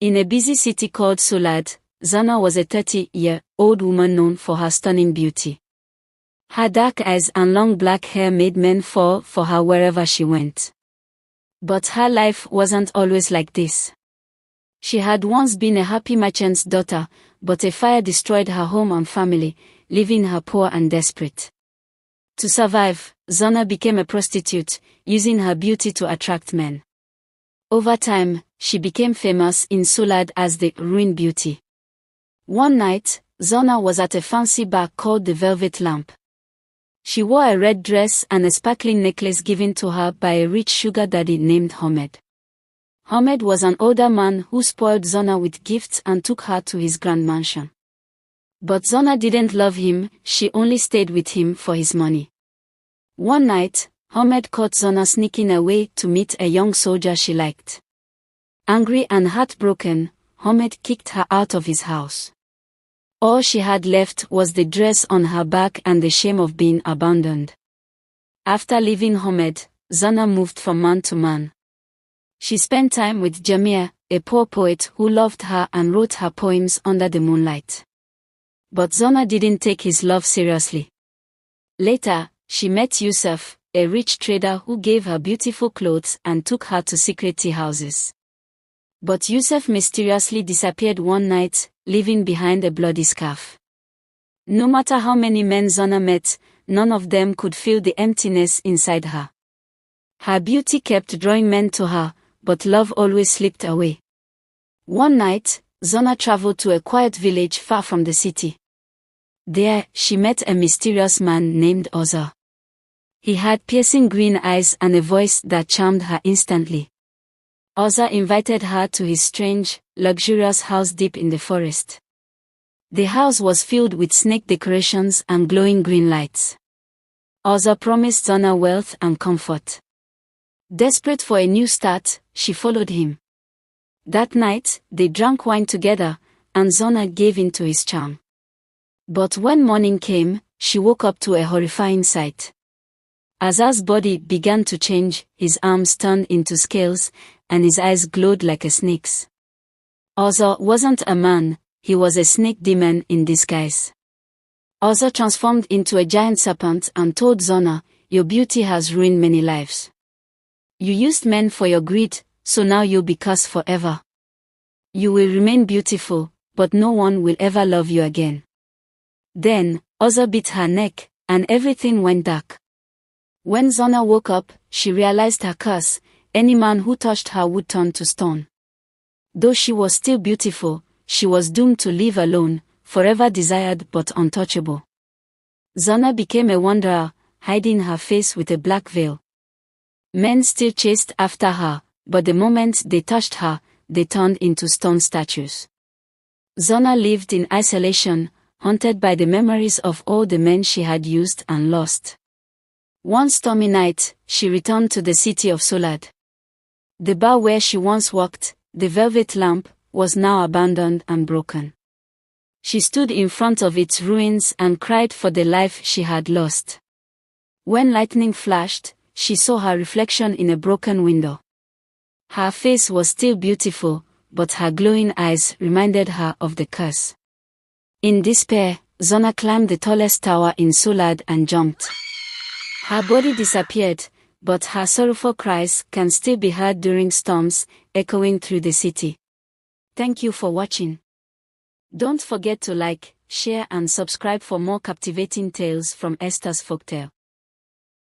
In a busy city called Solad, Zana was a 30-year-old woman known for her stunning beauty. Her dark eyes and long black hair made men fall for her wherever she went. But her life wasn't always like this. She had once been a happy merchant's daughter, but a fire destroyed her home and family, leaving her poor and desperate. To survive, Zana became a prostitute, using her beauty to attract men. Over time, she became famous in Solad as the ruined beauty. One night, Zana was at a fancy bar called the Velvet Lamp. She wore a red dress and a sparkling necklace given to her by a rich sugar daddy named Hamed. Hamed was an older man who spoiled Zana with gifts and took her to his grand mansion. But Zana didn't love him, she only stayed with him for his money. One night, Hamed caught Zana sneaking away to meet a young soldier she liked. Angry and heartbroken, Hamed kicked her out of his house. All she had left was the dress on her back and the shame of being abandoned. After leaving Hamed, Zana moved from man to man. She spent time with Jamir, a poor poet who loved her and wrote her poems under the moonlight. But Zana didn't take his love seriously. Later, she met Yusuf, a rich trader who gave her beautiful clothes and took her to secret tea houses. But Yusuf mysteriously disappeared one night, leaving behind a bloody scarf. No matter how many men Zana met, none of them could fill the emptiness inside her. Her beauty kept drawing men to her, but love always slipped away. One night, Zana traveled to a quiet village far from the city. There, she met a mysterious man named Oza. He had piercing green eyes and a voice that charmed her instantly. Oza invited her to his strange, luxurious house deep in the forest. The house was filled with snake decorations and glowing green lights. Oza promised Zana wealth and comfort. Desperate for a new start, she followed him. That night, they drank wine together, and Zana gave in to his charm. But when morning came, she woke up to a horrifying sight. Oza's body began to change, his arms turned into scales, and his eyes glowed like a snake's. Oza wasn't a man, he was a snake demon in disguise. Oza transformed into a giant serpent and told Zana, "Your beauty has ruined many lives. You used men for your greed, so now you'll be cursed forever. You will remain beautiful, but no one will ever love you again." Then, Oza bit her neck, and everything went dark. When Zana woke up, she realized her curse: any man who touched her would turn to stone. Though she was still beautiful, she was doomed to live alone, forever desired but untouchable. Zana became a wanderer, hiding her face with a black veil. Men still chased after her, but the moment they touched her, they turned into stone statues. Zana lived in isolation, haunted by the memories of all the men she had used and lost. One stormy night, she returned to the city of Solad. The bar where she once walked, the Velvet Lamp, was now abandoned and broken. She stood in front of its ruins and cried for the life she had lost. When lightning flashed, she saw her reflection in a broken window. Her face was still beautiful, but her glowing eyes reminded her of the curse. In despair, Zana climbed the tallest tower in Solad and jumped. Her body disappeared, but her sorrowful cries can still be heard during storms, echoing through the city. Thank you for watching. Don't forget to like, share and subscribe for more captivating tales from Esther's Folktale.